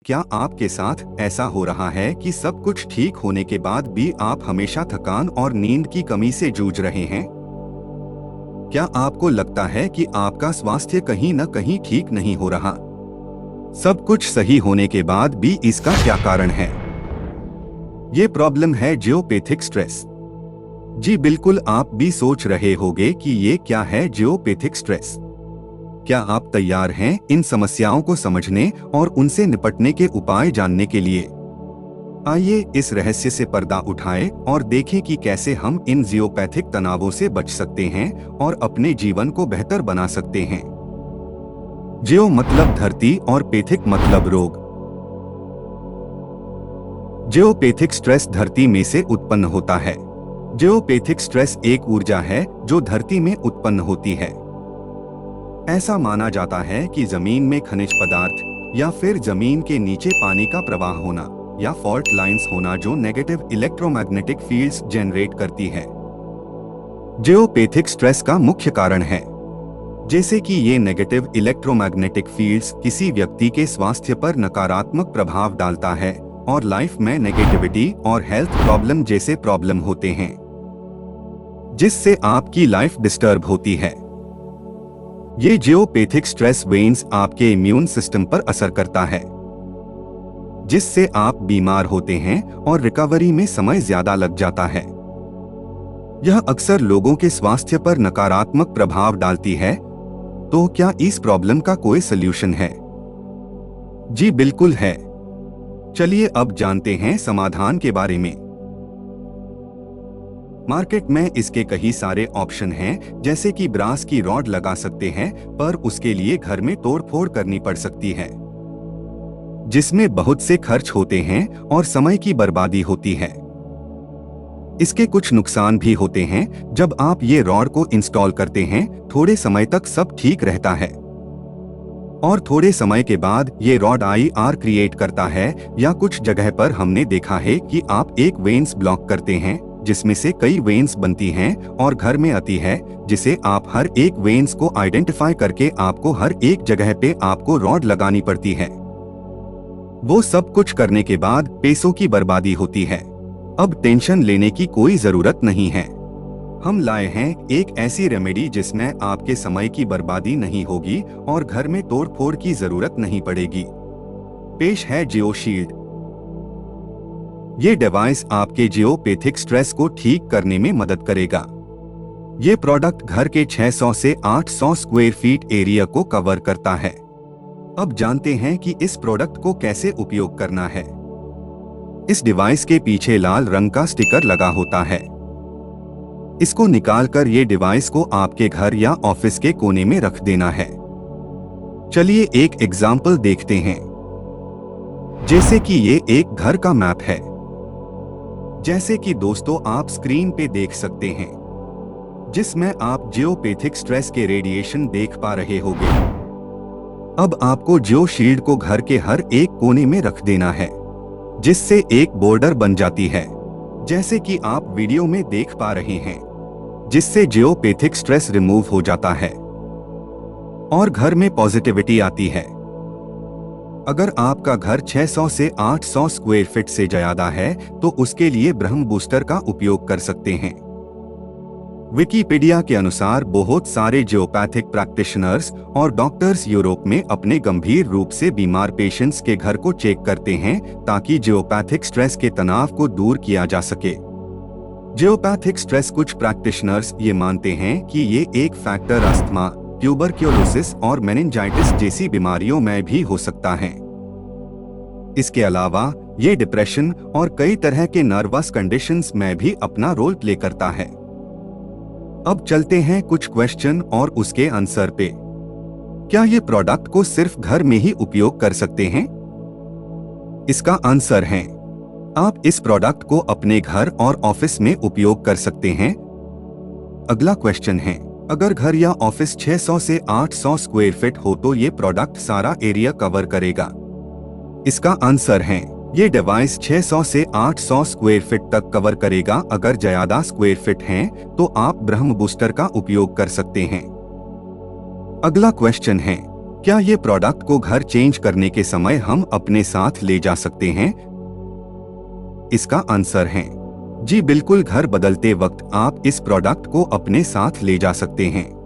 क्या आपके साथ ऐसा हो रहा है कि सब कुछ ठीक होने के बाद भी आप हमेशा थकान और नींद की कमी से जूझ रहे हैं? क्या आपको लगता है कि आपका स्वास्थ्य कहीं न कहीं ठीक नहीं हो रहा? सब कुछ सही होने के बाद भी इसका क्या कारण है? ये प्रॉब्लम है जियोपैथिक स्ट्रेस। जी बिल्कुल, आप भी सोच रहे होंगे कि ये क्या है जियोपैथिक स्ट्रेस। क्या आप तैयार हैं इन समस्याओं को समझने और उनसे निपटने के उपाय जानने के लिए? आइए इस रहस्य से पर्दा उठाएं और देखें कि कैसे हम इन जियोपैथिक तनावों से बच सकते हैं और अपने जीवन को बेहतर बना सकते हैं। जियो मतलब धरती और पैथिक मतलब रोग। जियोपैथिक स्ट्रेस धरती में से उत्पन्न होता है। जियोपैथिक स्ट्रेस एक ऊर्जा है जो धरती में उत्पन्न होती है। ऐसा माना जाता है कि जमीन में खनिज पदार्थ या फिर जमीन के नीचे पानी का प्रवाह होना या फॉल्ट लाइंस होना जो नेगेटिव इलेक्ट्रोमैग्नेटिक फील्ड्स जनरेट करती है, जियोपैथिक स्ट्रेस का मुख्य कारण है। जैसे कि ये नेगेटिव इलेक्ट्रोमैग्नेटिक फील्ड्स किसी व्यक्ति के स्वास्थ्य पर नकारात्मक प्रभाव डालता है और लाइफ में नेगेटिविटी और हेल्थ प्रॉब्लम जैसे प्रॉब्लम होते हैं, जिससे आपकी लाइफ डिस्टर्ब होती है। ये जियोपैथिक स्ट्रेस वेन्स आपके इम्यून सिस्टम पर असर करता है, जिससे आप बीमार होते हैं और रिकवरी में समय ज्यादा लग जाता है। यह अक्सर लोगों के स्वास्थ्य पर नकारात्मक प्रभाव डालती है। तो क्या इस प्रॉब्लम का कोई सलूशन है? जी बिल्कुल है। चलिए अब जानते हैं समाधान के बारे में। मार्केट में इसके कई सारे ऑप्शन हैं, जैसे कि ब्रास की रॉड लगा सकते हैं, पर उसके लिए घर में तोड़फोड़ करनी पड़ सकती है, जिसमें बहुत से खर्च होते हैं और समय की बर्बादी होती है। इसके कुछ नुकसान भी होते हैं। जब आप ये रॉड को इंस्टॉल करते हैं, थोड़े समय तक सब ठीक रहता है और थोड़े समय के बाद ये रॉड IR क्रिएट करता है, या कुछ जगह पर हमने देखा है कि आप एक वेन्स ब्लॉक करते हैं जिसमें से कई वेन्स बनती हैं और घर में आती है, जिसे आप हर एक वेन्स को आइडेंटिफाई करके आपको हर एक जगह पे आपको रॉड लगानी पड़ती है। वो सब कुछ करने के बाद पैसों की बर्बादी होती है। अब टेंशन लेने की कोई जरूरत नहीं है। हम लाए हैं एक ऐसी रेमेडी जिसमें आपके समय की बर्बादी नहीं होगी और घर में तोड़फोड़ की जरूरत नहीं पड़ेगी। पेश है जियोशील्ड। ये डिवाइस आपके जियोपैथिक स्ट्रेस को ठीक करने में मदद करेगा। ये प्रोडक्ट घर के 600 से 800 स्क्वायर फीट एरिया को कवर करता है। अब जानते हैं कि इस प्रोडक्ट को कैसे उपयोग करना है। इस डिवाइस के पीछे लाल रंग का स्टिकर लगा होता है। इसको निकालकर ये डिवाइस को आपके घर या ऑफिस के कोने में रख देना है। चलिए एक एग्जाम्पल देखते हैं। जैसे कि ये एक घर का मैप है, जैसे कि दोस्तों आप स्क्रीन पे देख सकते हैं, जिसमें आप जियोपैथिक स्ट्रेस के रेडिएशन देख पा रहे होंगे। अब आपको जियोशील्ड को घर के हर एक कोने में रख देना है, जिससे एक बॉर्डर बन जाती है, जैसे कि आप वीडियो में देख पा रहे हैं, जिससे जियोपैथिक स्ट्रेस रिमूव हो जाता है और घर में पॉजिटिविटी आती है। अगर आपका घर 600 से 800 स्क्वायर फीट से ज्यादा है तो उसके लिए ब्रह्म बूस्टर का उपयोग कर सकते हैं। विकिपीडिया के अनुसार बहुत सारे जियोपैथिक प्रैक्टिशनर्स और डॉक्टर्स यूरोप में अपने गंभीर रूप से बीमार पेशेंट्स के घर को चेक करते हैं ताकि जियोपैथिक स्ट्रेस के तनाव को दूर किया जा सके। जियोपैथिक स्ट्रेस, कुछ प्रैक्टिशनर्स ये मानते हैं कि ये एक फैक्टर अस्थमा, ट्यूबरक्लोसिस और मेनिंजाइटिस जैसी बीमारियों में भी हो सकता है। इसके अलावा ये डिप्रेशन और कई तरह के नर्वस कंडीशंस में भी अपना रोल प्ले करता है। अब चलते हैं कुछ क्वेश्चन और उसके आंसर पे। क्या ये प्रोडक्ट को सिर्फ घर में ही उपयोग कर सकते हैं? इसका आंसर है आप इस प्रोडक्ट को अपने घर और ऑफिस में उपयोग कर सकते हैं। अगला क्वेश्चन है, अगर घर या ऑफिस 600 से 800 स्क्वायर फीट हो तो ये प्रोडक्ट सारा एरिया कवर करेगा? इसका आंसर है ये डिवाइस 600 से 800 स्क्वायर फीट तक कवर करेगा। अगर ज्यादा स्क्वायर फीट हैं तो आप ब्रह्म बूस्टर का उपयोग कर सकते हैं। अगला क्वेश्चन है, क्या ये प्रोडक्ट को घर चेंज करने के समय हम अपने साथ ले जा सकते हैं? इसका आंसर है जी बिल्कुल। घर बदलते वक्त आप इस प्रोडक्ट को अपने साथ ले जा सकते हैं।